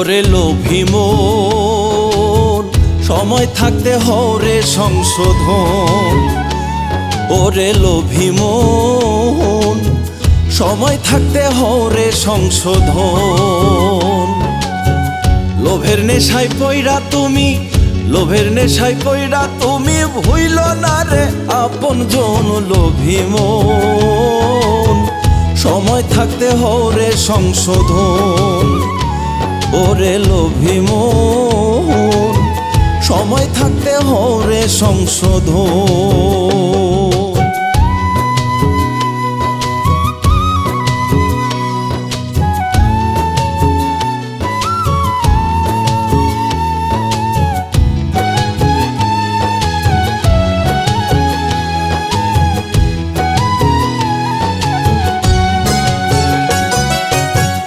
ওরে লোভী মন, সময় থাকতে হরে সংশোধন। ওরে লোভী মন, সময় থাকতে হরে সংশোধন। লোভের নেশায় পইরা তুমি, লোভের নেশায় পইরা তুমি ভুইল না রে আপনজন। লোভী মন, সময় থাকতে হরে সংশোধন। ওরে লোভী মন, সময় থাকতে হরে সংশোধন।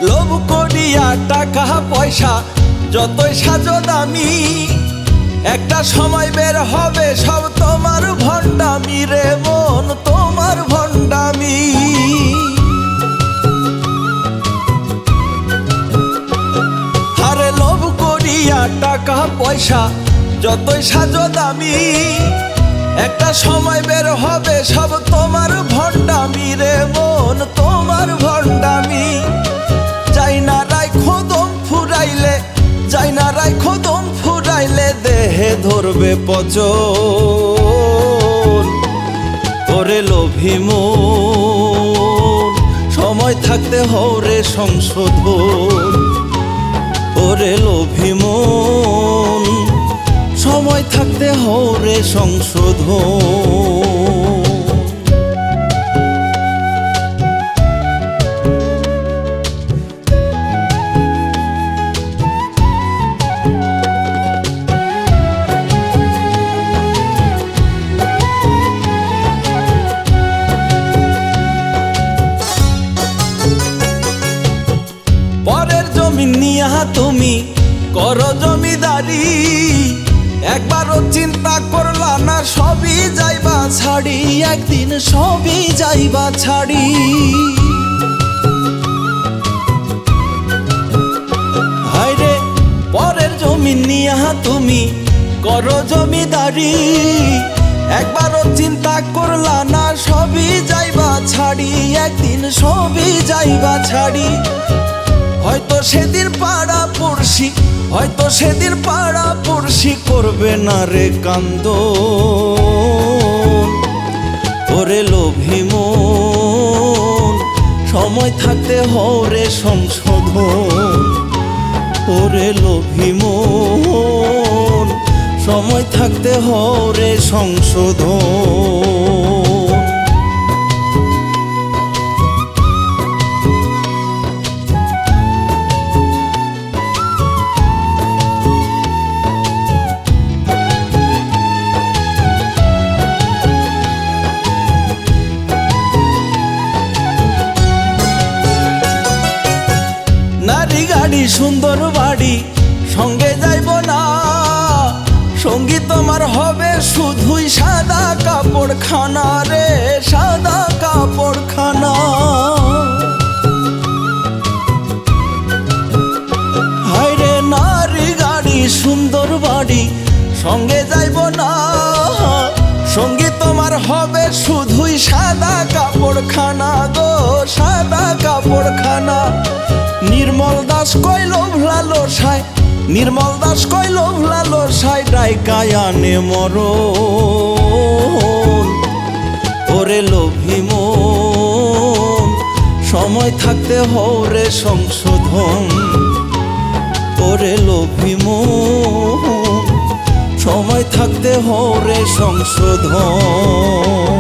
লোভ করিয়া টাকা পয়সা যতই সাজো দামি, একটা সময় বের হবে সব তোমার ভণ্ডামি রে মন, তোমার ভণ্ডামি। আরে লোভ করিয়া টাকা পয়সা যতই সাজো দামি, একটা সময় বের হবে সব তোমার ভণ্ডামি রে মন, তোমার ভণ্ডামি। যাই না রাইখো দম ফুরাইলে, যাই না রাইখো দম ফুরাইলে দেহে ধরবে পচন। ওরে লোভী মন, সময় থাকতে হরে সংশোধন। ওরে লোভী মন, সময় থাকতে হরে সংশোধন। পরের জমি নিয়া তুমি করো জমিদারি, একবারও চিন্তা করলা না সবই যাইবা ছাড়ি, একদিন সবই যাইবা ছাড়ি। হায়রে পরের জমি নিয়া তুমি করো জমিদারি, একবারও চিন্তা করলা না সবই যাইবা ছাড়ি, একদিন সবই যাইবা ছাড়ি। হয়তো সেদিন পাড়া পড়শি, হয়তো সেদিন পাড়া পড়শি করবে না রে কান্দন। ওরে লোভী মন, সময় থাকতে হরে সংশোধন। ওরে লোভী মন, সময় থাকতে হরে সংশোধন। নারী গাড়ি সুন্দর বাড়ি সঙ্গে যাইব না, সঙ্গী তোমার হবে শুধুই সাদা কাপড়খানা রে, সাদা কাপড়খানা। হায়রে নারী গাড়ি সুন্দর বাড়ি সঙ্গে যাইব না, সঙ্গী তোমার হবে শুধুই সাদা কাপড়খানা গো, সাদা কাপড়খানা। নির্মল দাস কইল লালসায়, নির্মল দাস কইল লালসায় ডাইকায় আনে মরণ। ওরে লোভী মন, সময় থাকতে হরে সংশোধন। ওরে লোভী মন, সময় থাকতে হরে সংশোধন।